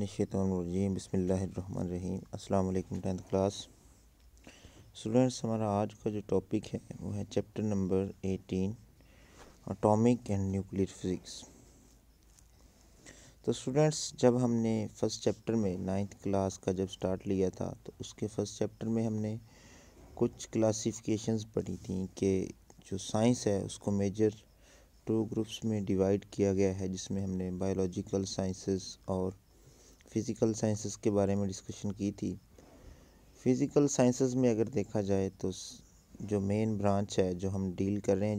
बिल्लाहिमिनश्शैतानिर्रजीम बिस्मिल्लाहिर्रहमानिर्रहीम। अस्सलाम वालेकुम 10th क्लास स्टूडेंट्स। हमारा आज का जो टॉपिक है वो है chapter number 18 atomic and nuclear physics. तो स्टूडेंट्स, जब हमने फ़र्स्ट चैप्टर में 9th क्लास का जब स्टार्ट लिया था तो उसके फ़र्स्ट चैप्टर में हमने कुछ क्लासिफिकेशंस पढ़ी थी कि जो साइंस है उसको मेजर 2 ग्रुप्स में डिवाइड किया गया है, जिसमें हमने बायोलॉजिकल साइंसेस और फ़िज़िकल साइंसेस के बारे में डिस्कशन की थी। फ़िज़िकल साइंसेस में अगर देखा जाए तो जो मेन ब्रांच है जो हम डील कर रहे हैं,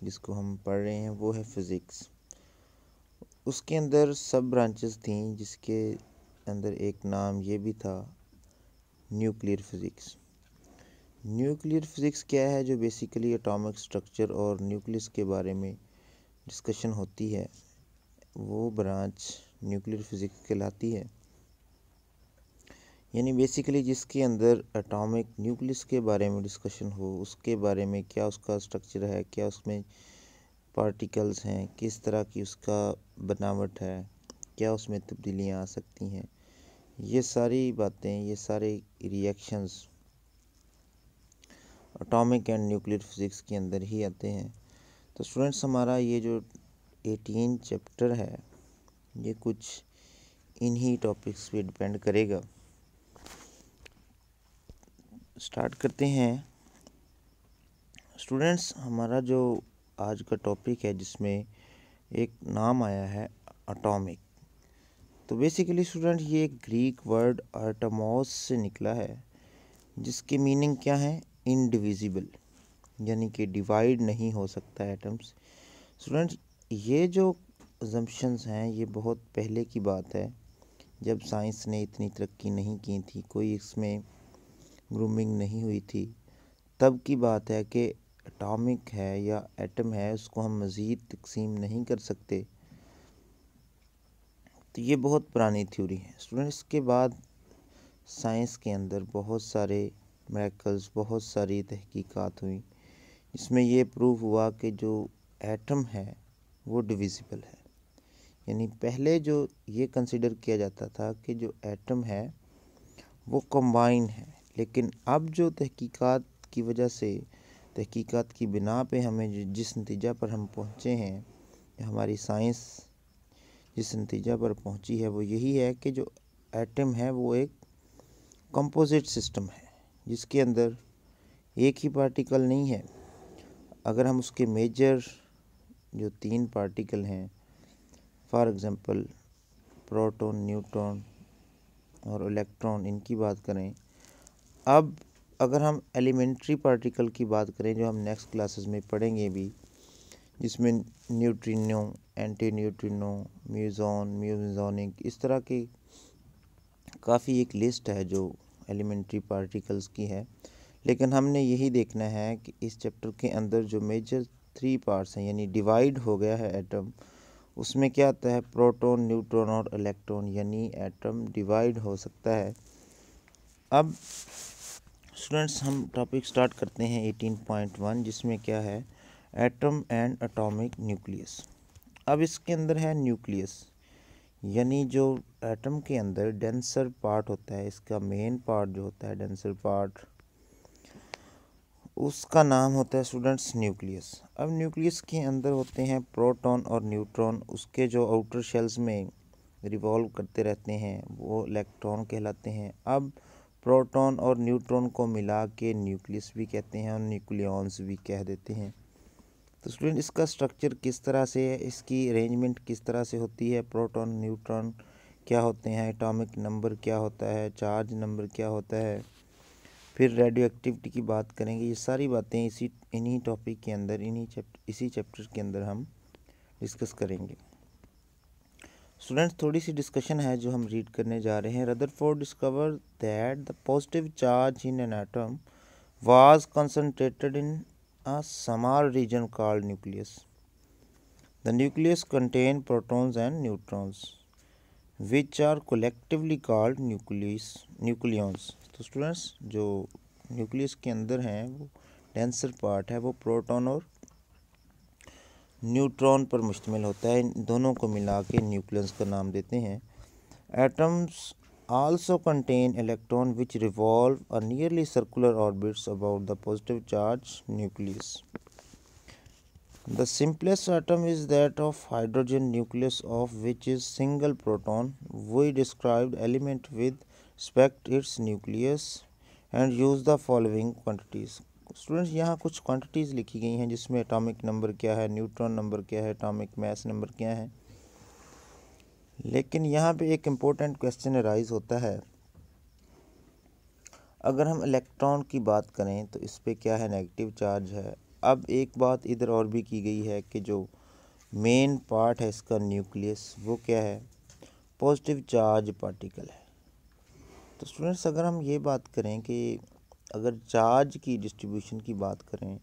जिसको हम पढ़ रहे हैं, वो है फ़िज़िक्स। उसके अंदर सब ब्रांचेस थी, जिसके अंदर एक नाम ये भी था न्यूक्लियर फ़िज़िक्स। न्यूक्लियर फ़िज़िक्स क्या है? जो बेसिकली एटॉमिक स्ट्रक्चर और न्यूक्लियस के बारे में डिस्कशन होती है, वो ब्रांच न्यूक्लियर फ़िज़िक्स कहलाती है। यानी बेसिकली जिसके अंदर एटॉमिक न्यूक्लियस के बारे में डिस्कशन हो, उसके बारे में क्या उसका स्ट्रक्चर है, क्या उसमें पार्टिकल्स हैं, किस तरह की उसका बनावट है, क्या उसमें तब्दीलियाँ आ सकती हैं, ये सारी बातें, ये सारे reactions atomic and nuclear physics के अंदर ही आते हैं। तो स्टूडेंट्स, हमारा ये जो 18 चैप्टर है ये कुछ इन्हीं टॉपिक्स पे डिपेंड करेगा। स्टार्ट करते हैं स्टूडेंट्स। हमारा जो आज का टॉपिक है जिसमें एक नाम आया है एटॉमिक। तो बेसिकली स्टूडेंट, ये एक ग्रीक वर्ड एटमॉस से निकला है, जिसके मीनिंग क्या है? इनडिविजिबल, यानी कि डिवाइड नहीं हो सकता एटम्स। स्टूडेंट्स, ये जो अजम्पशंस हैं ये बहुत पहले की बात है, जब साइंस ने इतनी तरक्की नहीं की थी, कोई इसमें ग्रूमिंग नहीं हुई थी। तब की बात है कि एटॉमिक है या एटम है, उसको हम मज़ीद तकसीम नहीं कर सकते। तो ये बहुत पुरानी थ्योरी है स्टूडेंट्स। के बाद साइंस के अंदर बहुत सारे मिरेकल्स, बहुत सारी तहकीकात हुई, इसमें ये प्रूव हुआ कि जो एटम है वो डिविजिबल है। यानी पहले जो ये कंसिडर किया जाता था कि जो एटम है वो कंबाइन है, लेकिन अब जो तहकीकात की वजह से, तहकीकात की बिना पे हमें जिस नतीजा पर हम पहुँचे हैं, हमारी साइंस जिस नतीजा पर पहुँची है, वो यही है कि जो एटम है वो एक कंपोजिट सिस्टम है, जिसके अंदर एक ही पार्टिकल नहीं है। अगर हम उसके मेजर जो 3 पार्टिकल हैं, फॉर एग्ज़ाम्पल प्रोटॉन, न्यूट्रॉन और इलेक्ट्रॉन, इनकी बात करें। अब अगर हम एलिमेंट्री पार्टिकल की बात करें, जो हम नेक्स्ट क्लासेस में पढ़ेंगे भी, जिसमें न्यूट्रिनो, एंटी न्यूट्रिनो, म्यूज़ॉन, म्यूज़ोनिक, इस तरह की काफ़ी एक लिस्ट है जो एलिमेंट्री पार्टिकल्स की है। लेकिन हमने यही देखना है कि इस चैप्टर के अंदर जो मेजर 3 पार्ट्स हैं, यानी डिवाइड हो गया है एटम, उसमें क्या आता है? प्रोटॉन, न्यूट्रॉन और इलेक्ट्रॉन, यानी एटम डिवाइड हो सकता है। अब स्टूडेंट्स, हम टॉपिक स्टार्ट करते हैं 18.1, जिसमें क्या है? Atom and atomic nucleus. अब इसके अंदर है न्यूक्लियस, यानी जो एटम के अंदर डेंसर पार्ट होता है, इसका मेन पार्ट जो होता है, डेंसर पार्ट, उसका नाम होता है स्टूडेंट्स न्यूक्लियस। अब न्यूक्लियस के अंदर होते हैं प्रोटॉन और न्यूट्रॉन, उसके जो आउटर शेल्स में रिवॉल्व करते रहते हैं वो इलेक्ट्रॉन कहलाते हैं। अब प्रोटॉन और न्यूट्रॉन को मिला के न्यूक्लियस भी कहते हैं और न्यूक्लियॉन्स भी कह देते हैं। तो स्टूडेंट, इसका स्ट्रक्चर किस तरह से है, इसकी अरेंजमेंट किस तरह से होती है, प्रोटॉन न्यूट्रॉन क्या होते हैं, एटॉमिक नंबर क्या होता है, चार्ज नंबर क्या होता है, फिर रेडियो एक्टिविटी की बात करेंगे। ये सारी बातें इन्हीं टॉपिक के अंदर, इसी चैप्टर के अंदर हम डिस्कस करेंगे। स्टूडेंट्स, थोड़ी सी डिस्कशन है जो हम रीड करने जा रहे हैं। Rutherford discover that the positive charge in an atom was concentrated in a small region called nucleus. The nucleus contains protons and neutrons, which are collectively called nucleons. तो students, जो nucleus के अंदर हैं वो डेंसर पार्ट है, वो proton और neutron पर मुश्तमिल होता है। इन दोनों को मिला के न्यूक्लियस का नाम देते हैं। Atoms also contain electrons which revolve on nearly circular orbits about the positive charge nucleus. The simplest atom is that of hydrogen, nucleus of which is single proton. We described element with respect its nucleus and use the following quantities. Students यहाँ कुछ quantities लिखी गई हैं जिसमें atomic number क्या है, neutron number क्या है, एटॉमिक मास नंबर क्या है। लेकिन यहाँ पे एक इम्पोर्टेंट क्वेश्चन अराइज होता है, अगर हम इलेक्ट्रॉन की बात करें तो इस पे क्या है, नेगेटिव चार्ज है। अब एक बात इधर और भी की गई है कि जो मेन पार्ट है इसका न्यूक्लियस वो क्या है, पॉजिटिव चार्ज पार्टिकल है। तो स्टूडेंट्स अगर हम ये बात करें कि अगर चार्ज की डिस्ट्रीब्यूशन की बात करें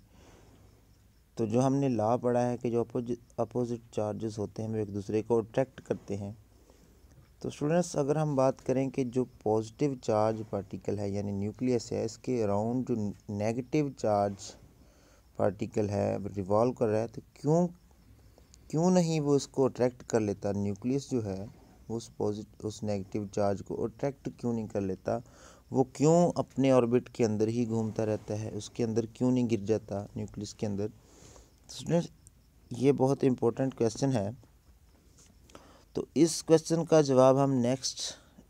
तो जो हमने लॉ पढ़ा है कि जो अपोजिट चार्जेस होते हैं वो एक दूसरे को अट्रैक्ट करते हैं। तो स्टूडेंट्स अगर हम बात करें कि जो पॉजिटिव चार्ज पार्टिकल है यानी न्यूक्लियस है, इसके अराउंड जो नेगेटिव चार्ज पार्टिकल है रिवॉल्व कर रहा है, तो क्यों नहीं वो इसको अट्रैक्ट कर लेता, न्यूक्लियस जो है उस नेगेटिव चार्ज को अट्रैक्ट क्यों नहीं कर लेता, वो क्यों अपने ऑर्बिट के अंदर ही घूमता रहता है, उसके अंदर क्यों नहीं गिर जाता न्यूक्लियस के अंदर। तो स्टूडेंट्स ये बहुत इम्पोर्टेंट क्वेश्चन है। तो इस क्वेश्चन का जवाब हम नेक्स्ट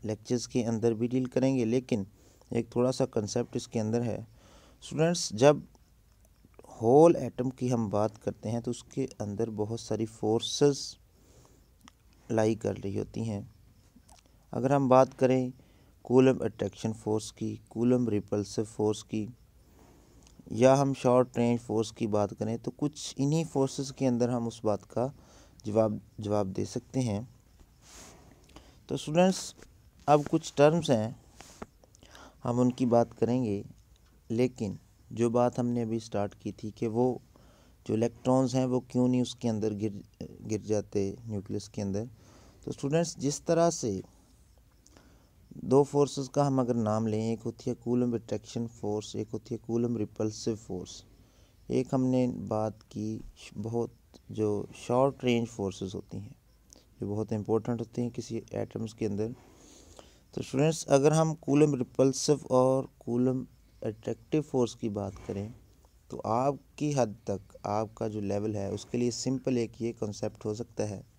लेक्चर्स के अंदर भी डील करेंगे, लेकिन एक थोड़ा सा कंसेप्ट इसके अंदर है। स्टूडेंट्स जब होल एटम की हम बात करते हैं तो उसके अंदर बहुत सारी फोर्सेस लाई कर रही होती हैं। अगर हम बात करें कूलम अट्रैक्शन फोर्स की, कूलम रिपल्सिव फोर्स की, या हम शॉर्ट रेंज फोर्स की बात करें, तो कुछ इन्हीं फोर्सेस के अंदर हम उस बात का जवाब दे सकते हैं। तो स्टूडेंट्स अब कुछ टर्म्स हैं हम उनकी बात करेंगे, लेकिन जो बात हमने अभी स्टार्ट की थी कि वो जो इलेक्ट्रॉन्स हैं वो क्यों नहीं उसके अंदर गिर जाते न्यूक्लियस के अंदर। तो स्टूडेंट्स जिस तरह से दो फोर्सेस का हम अगर नाम लें, एक होती है कूलम अट्रैक्शन फोर्स, एक होती है कूलम रिपल्सिव फोर्स। एक हमने बात की बहुत जो शॉर्ट रेंज फोर्सेस होती हैं जो बहुत इंपॉर्टेंट होती हैं किसी एटम्स के अंदर। तो स्टूडेंट्स अगर हम कूलम रिपल्सिव और कूलम अट्रैक्टिव फोर्स की बात करें तो आपकी हद तक आपका जो लेवल है उसके लिए सिंपल एक ये कॉन्सेप्ट हो सकता है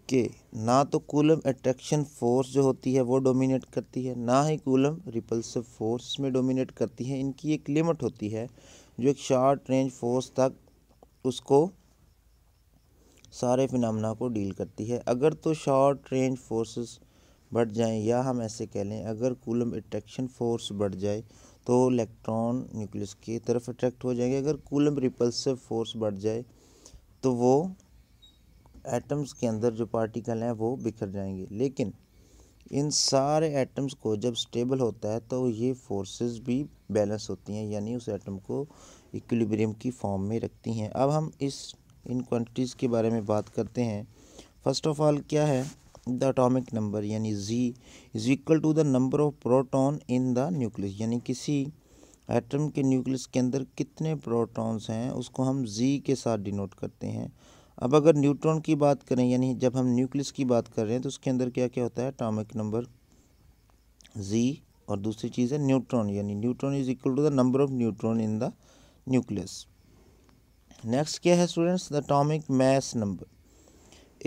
कि ना तो कूलम अट्रैक्शन फोर्स जो होती है वो डोमिनेट करती है, ना ही कूलम रिपल्सिव फोर्स में डोमिनेट करती है। इनकी एक लिमिट होती है जो एक शॉर्ट रेंज फोर्स तक उसको सारे फिनोमेना को डील करती है। अगर तो शॉर्ट रेंज फोर्सेस बढ़ जाएं, या हम ऐसे कह लें अगर कूलम अट्रैक्शन फोर्स बढ़ जाए तो इलेक्ट्रॉन न्यूक्लियस की तरफ अट्रैक्ट हो जाएंगे। अगर कूलम रिपल्सिव फोर्स बढ़ जाए तो वो एटम्स के अंदर जो पार्टिकल हैं वो बिखर जाएंगे। लेकिन इन सारे एटम्स को जब स्टेबल होता है तो ये फोर्सेस भी बैलेंस होती हैं, यानी उस एटम को इक्विलिब्रियम की फॉर्म में रखती हैं। अब हम इन क्वांटिटीज़ के बारे में बात करते हैं। फर्स्ट ऑफ ऑल क्या है, द एटॉमिक नंबर यानी Z is equal to the number of proton in the nucleus, यानी किसी एटम के न्यूक्लियस के अंदर कितने प्रोटॉन्स हैं उसको हम Z के साथ डिनोट करते हैं। अब अगर न्यूट्रॉन की बात करें, यानी जब हम न्यूक्लियस की बात कर रहे हैं तो उसके अंदर क्या क्या होता है, एटॉमिक नंबर Z, और दूसरी चीज़ है न्यूट्रॉन, यानी neutron is equal to the number of neutron in the nucleus. Next क्या है students, the atomic mass number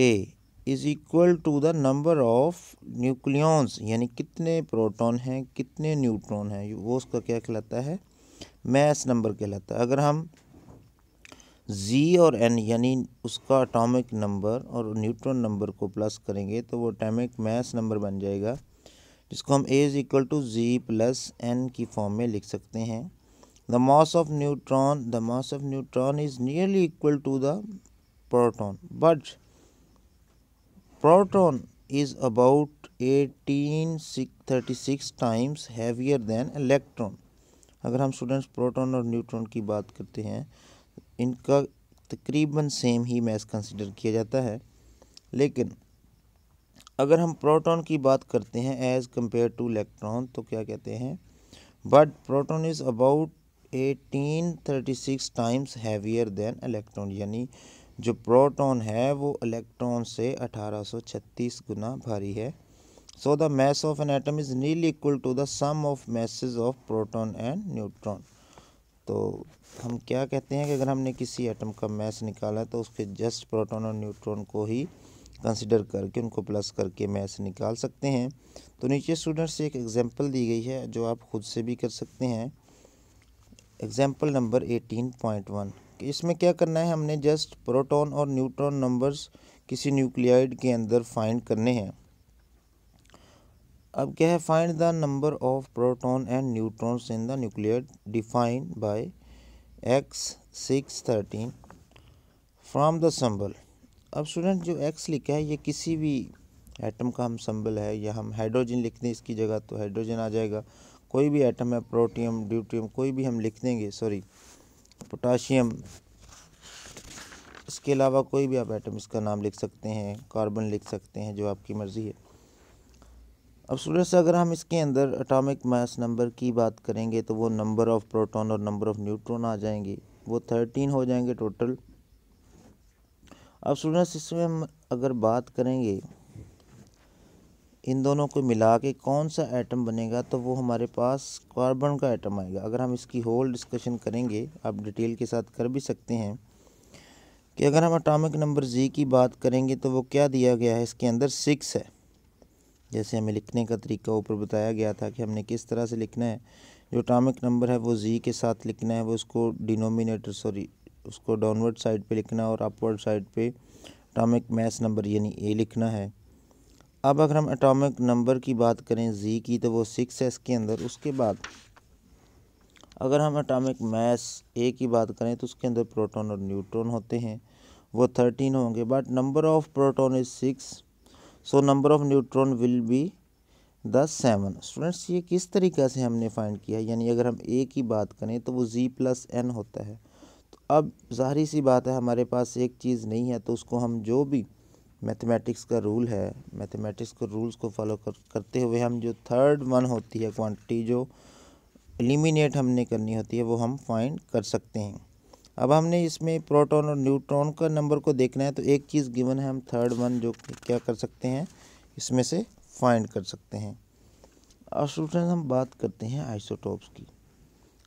A is equal to the number of nucleons, यानी कितने प्रोटॉन हैं कितने न्यूट्रॉन हैं, वो उसका क्या कहलाता है, मास नंबर कहलाता है। अगर हम Z और N यानी उसका एटॉमिक नंबर और न्यूट्रॉन नंबर को प्लस करेंगे तो वो एटॉमिक मास नंबर बन जाएगा, जिसको हम A is equal to Z plus N की फॉर्म में लिख सकते हैं। The mass of neutron is nearly equal to the proton, but proton is about 1836 times heavier than electron। अगर हम स्टूडेंट्स प्रोटॉन और न्यूट्रॉन की बात करते हैं इनका तकरीबन सेम ही मास कंसिडर किया जाता है, लेकिन अगर हम प्रोटॉन की बात करते हैं एज़ कंपेयर टू इलेक्ट्रॉन तो क्या कहते हैं, but proton is about 1836 times heavier than electron, यानी जो प्रोटॉन है वो इलेक्ट्रॉन से 1836 गुना भारी है। So the mass of an atom is nearly equal to the sum of masses of proton and neutron। तो हम क्या कहते हैं कि अगर हमने किसी एटम का मैस निकाला तो उसके जस्ट प्रोटॉन और न्यूट्रॉन को ही कंसिडर करके उनको प्लस करके मैस निकाल सकते हैं। तो नीचे स्टूडेंट्स से एक एग्जांपल दी गई है जो आप खुद से भी कर सकते हैं। एग्जांपल नंबर 18.1 कि इसमें क्या करना है, हमने जस्ट प्रोटॉन और न्यूट्रॉन नंबर्स किसी न्यूक्लियाइड के अंदर फाइंड करने हैं। अब क्या है, find the number of proton and neutrons in the nuclide defined by X613 from the symbol. अब स्टूडेंट जो X लिखा है ये किसी भी एटम का हम सिंबल है, या हम हाइड्रोजन लिख दें इसकी जगह तो हाइड्रोजन आ जाएगा। कोई भी एटम है, प्रोटियम, ड्यूटियम, कोई भी हम लिख देंगे, पोटाशियम, इसके अलावा कोई भी आप एटम इसका नाम लिख सकते हैं, कार्बन लिख सकते हैं, जो आपकी मर्ज़ी है। अब स्टूडेंट्स अगर हम इसके अंदर एटॉमिक मास नंबर की बात करेंगे तो वो नंबर ऑफ़ प्रोटॉन और नंबर ऑफ़ न्यूट्रॉन आ जाएंगे, वो 13 हो जाएंगे टोटल। अब स्टूडेंट्स इसमें हम अगर बात करेंगे इन दोनों को मिला के कौन सा एटम बनेगा तो वो हमारे पास कार्बन का एटम आएगा। अगर हम इसकी होल डिस्कशन करेंगे, आप डिटेल के साथ कर भी सकते हैं कि अगर हम एटॉमिक नंबर जी की बात करेंगे तो वो क्या दिया गया है, इसके अंदर 6 है। जैसे हमें लिखने का तरीका ऊपर बताया गया था कि हमने किस तरह से लिखना है। जो एटॉमिक नंबर है वो जी के साथ लिखना है, वो उसको डाउनवर्ड साइड पे लिखना है और अपवर्ड साइड पे एटॉमिक मास नंबर यानी ए लिखना है। अब अगर हम एटॉमिक नंबर की बात करें जी की तो वो 6 है इसके अंदर। उसके बाद अगर हम एटॉमिक मास ए की बात करें तो उसके अंदर प्रोटॉन और न्यूट्रॉन होते हैं, वो 13 होंगे, but number of proton is 6, so number of neutron will be the 7। Students ये किस तरीक़ा से हमने फाइंड किया, यानी अगर हम ए की बात करें तो वो G+N होता है। तो अब ज़ाहिर सी बात है हमारे पास एक चीज़ नहीं है, तो उसको हम जो भी मैथमेटिक्स का रूल है, मैथमेटिक्स के रूल्स को फॉलो करते हुए हम जो थर्ड वन होती है क्वांटिटी जो एलिमिनेट हमने करनी होती है वो हम फाइंड कर सकते हैं। अब हमने इसमें प्रोटॉन और न्यूट्रॉन का नंबर को देखना है तो एक चीज़ गिवन है, हम थर्ड वन जो क्या कर सकते हैं इसमें से फाइंड कर सकते हैं। अब स्टूडेंट हम बात करते हैं आइसोटोप्स की।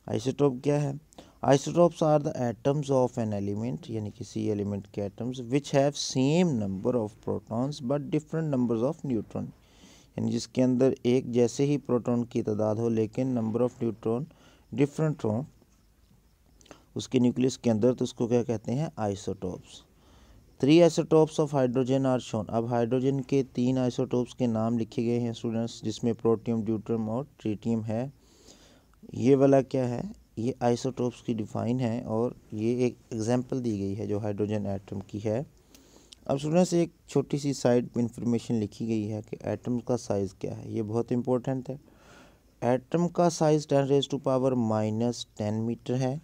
आइसोटोप क्या है? Isotopes are the atoms of an element, यानी किसी एलिमेंट के atoms which have same number of protons but different numbers of neutron, यानी जिसके अंदर एक जैसे ही प्रोटॉन की तादाद हो लेकिन नंबर ऑफ न्यूट्रॉन डिफरेंट हो उसके न्यूक्लियस के अंदर, तो उसको क्या कहते हैं? Isotopes. 3 isotopes of hydrogen are shown. अब हाइड्रोजन के 3 आइसोटोप्स के नाम लिखे गए हैं स्टूडेंट्स, जिसमें प्रोटियम, ड्यूटियम और ट्रिटियम है। ये वाला क्या है? ये आइसोटोप्स की डिफाइन है और ये एक एग्जांपल दी गई है जो हाइड्रोजन एटम की है। अब स्टूडेंट्स एक छोटी सी साइड इन्फॉर्मेशन लिखी गई है कि एटम का साइज़ क्या है, ये बहुत इंपॉर्टेंट है। एटम का साइज़ 10⁻⁻10 मीटर है।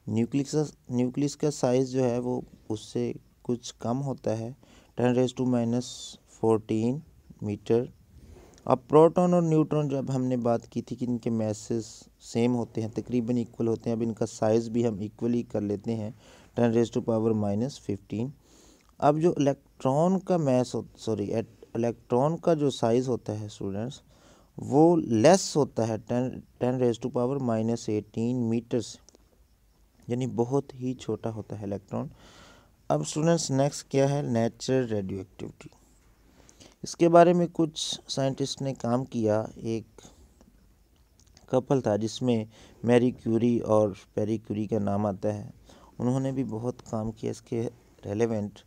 न्यूक्लियस का साइज़ जो है वो उससे कुछ कम होता है, 10⁻14 मीटर। अब प्रोटॉन और न्यूट्रॉन जब हमने बात की थी कि इनके मैसेस सेम होते हैं, तकरीबन इक्वल होते हैं, अब इनका साइज़ भी हम इक्वली कर लेते हैं, 10⁻⁻15। अब जो इलेक्ट्रॉन का इलेक्ट्रॉन का जो साइज़ होता है स्टूडेंट्स वो लेस होता है 10⁻18 मीटर से, यानी बहुत ही छोटा होता है इलेक्ट्रॉन। अब स्टूडेंट्स नेक्स्ट क्या है? Natural radio activity. इसके बारे में कुछ साइंटिस्ट ने काम किया। एक कपल था जिसमें मैरी क्यूरी और पेरी क्यूरी का नाम आता है, उन्होंने भी बहुत काम किया इसके रेलेवेंट।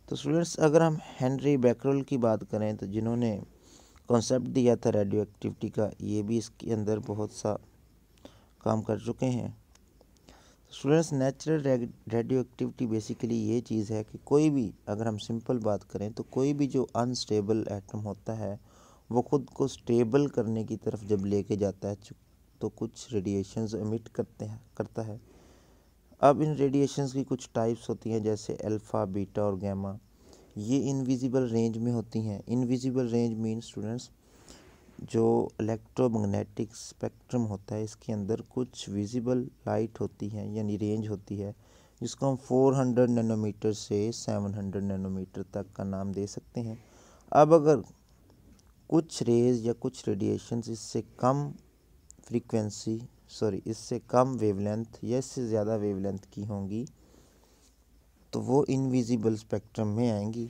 तो स्टूडेंट्स अगर हम हेनरी बैकरल की बात करें तो जिन्होंने कॉन्सेप्ट दिया था रेडियो एक्टिविटी का, ये भी इसके अंदर बहुत सा काम कर चुके हैं। Students natural radio activity basically ये चीज़ है कि कोई भी, अगर हम सिंपल बात करें तो कोई भी जो अनस्टेबल एटम होता है वो ख़ुद को स्टेबल करने की तरफ जब लेके जाता है तो कुछ रेडिएशंस एमिट करता है। अब इन रेडिएशंस की कुछ टाइप्स होती हैं जैसे अल्फ़ा, बीटा और गैमा। ये इनविजिबल रेंज में होती हैं। इनविजिबल रेंज मीन स्टूडेंट्स जो इलेक्ट्रोमैग्नेटिक स्पेक्ट्रम होता है इसके अंदर कुछ विजिबल लाइट होती हैं यानी रेंज होती है, जिसको हम 400 नैनोमीटर से 700 नैनोमीटर तक का नाम दे सकते हैं। अब अगर कुछ रेज या कुछ रेडिएशंस इससे कम फ्रीक्वेंसी इससे कम वेवलेंथ या इससे ज़्यादा वेवलेंथ की होंगी तो वो इनविजिबल स्पेक्ट्रम में आएंगी।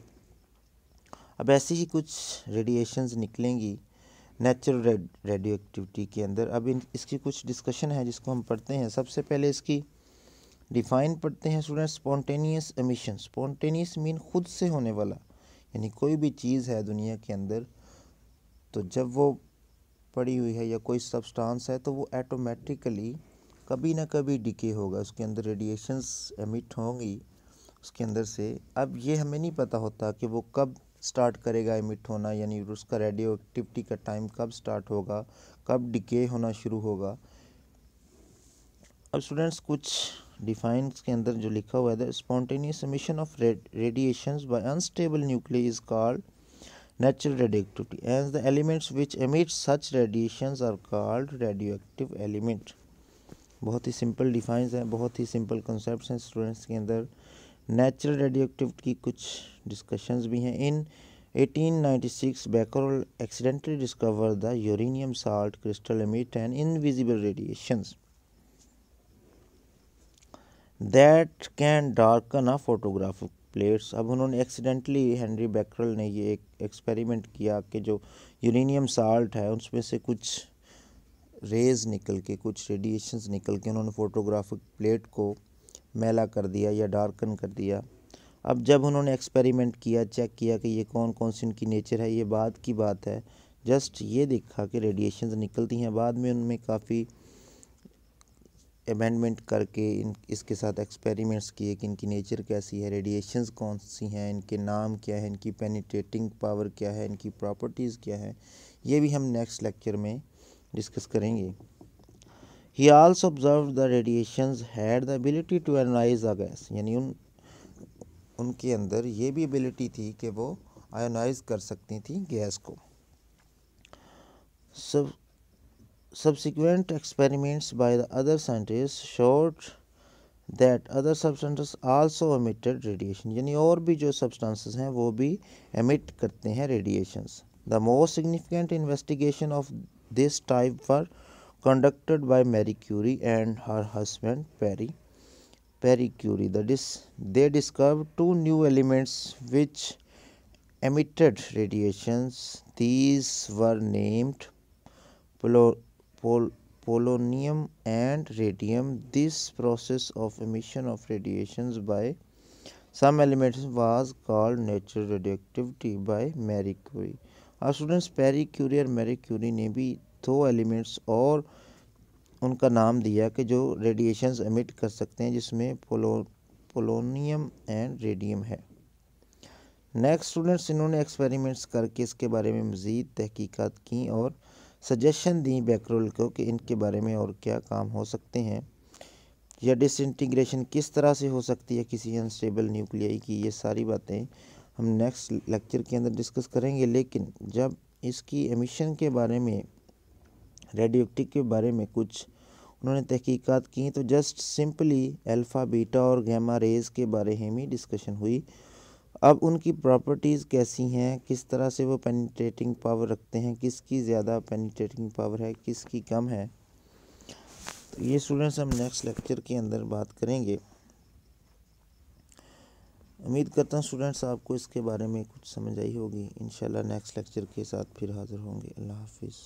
अब ऐसी ही कुछ रेडिएशंस निकलेंगी नेचुरल रेडियोएक्टिविटी के अंदर। अब इसकी कुछ डिस्कशन है जिसको हम पढ़ते हैं। सबसे पहले इसकी डिफाइन पढ़ते हैं student. Spontaneous emission. Spontaneous mean खुद से होने वाला, यानी कोई भी चीज़ है दुनिया के अंदर तो जब वो पड़ी हुई है या कोई सब्सटेंस है तो वो ऑटोमेटिकली कभी ना कभी डिके होगा, उसके अंदर रेडिएशंस एमिट होंगी उसके अंदर से। अब ये हमें नहीं पता होता कि वो कब स्टार्ट करेगा एमिट होना, यानी उसका रेडियो एक्टिविटी का टाइम कब स्टार्ट होगा, कब डिके होना शुरू होगा। अब स्टूडेंट्स कुछ डिफाइंस के अंदर जो लिखा हुआ है, spontaneous emission of radiations by unstable nucleus is called natural radioactivity, as the elements which emit such radiations are called radioactive element। बहुत ही सिंपल डिफाइंस हैं, बहुत ही सिंपल कॉन्सेप्ट्स हैं स्टूडेंट्स के अंदर। नेचुरल रेडियोएक्टिविटी की कुछ डिस्कशंस भी हैं। इन 1896 Becquerel accidentally discovered the uranium salt crystal emit an invisible radiations that can darken a photographic plates. अब उन्होंने एक्सीडेंटली हेनरी बैकरल ने ये एक एक्सपेरिमेंट किया कि जो यूरेनियम साल्ट है उसमें से कुछ रेज़ निकल के, कुछ रेडिएशंस निकल के उन्होंने फ़ोटोग्राफिक प्लेट को मैला कर दिया या डार्कन कर दिया। अब जब उन्होंने एक्सपेरिमेंट किया, चेक किया कि ये कौन कौन सी इनकी नेचर है, ये बाद की बात है, जस्ट ये देखा कि रेडिएशंस निकलती हैं। बाद में उनमें काफ़ी अमेंडमेंट करके इसके साथ एक्सपेरिमेंट्स किए कि इनकी नेचर कैसी है, रेडिएशंस कौन सी हैं, इनके नाम क्या है, इनकी पेनिट्रेटिंग पावर क्या है, इनकी प्रॉपर्टीज़ क्या है, ये भी हम नेक्स्ट लेक्चर में डिस्कस करेंगे। He also observe the radiations had the ability to analyse a gas, यानी उनके अंदर ये भी एबिलिटी थी कि वो आयोनाइज कर सकती थी गैस को। Subsequent experiments by the other scientists showed that other substances also emitted radiation, यानी और भी जो substances हैं वो भी emit करते हैं radiations। The most significant investigation of this type were conducted by Marie Curie and her husband Pierre Curie. They discovered two new elements which emitted radiations. These were named polonium and radium. This process of emission of radiations by some elements was called natural radioactivity by Marie Curie। और students Pierre Curie और Marie Curie ने भी दो elements और उनका नाम दिया कि जो रेडिएशंस एमिट कर सकते हैं, जिसमें पोलोनियम एंड रेडियम है। नेक्स्ट स्टूडेंट्स इन्होंने एक्सपेरिमेंट्स करके इसके बारे में मज़ीद तहकीकात की और सजेशन दी बैकरोल को कि इनके बारे में और क्या काम हो सकते हैं या डिसइंटीग्रेशन किस तरह से हो सकती है किसी अनस्टेबल न्यूक्लियाई की। ये सारी बातें हम नेक्स्ट लेक्चर के अंदर डिस्कस करेंगे। लेकिन जब इसकी एमिशन के बारे में, रेडियोएक्टिव के बारे में कुछ उन्होंने तहकीकात की तो जस्ट सिंपली अल्फ़ा, बीटा और गैमा रेज़ के बारे में ही डिस्कशन हुई। अब उनकी प्रॉपर्टीज़ कैसी हैं, किस तरह से वो पेनिट्रेटिंग पावर रखते हैं, किसकी ज़्यादा पेनिट्रेटिंग पावर है, किसकी कम है, तो ये स्टूडेंट्स हम नेक्स्ट लेक्चर के अंदर बात करेंगे। उम्मीद करता हूँ स्टूडेंट्स आपको इसके बारे में कुछ समझ आई होगी। इंशाल्लाह नेक्स्ट लेक्चर के साथ फिर हाज़िर होंगे। अल्लाह हाफिज़।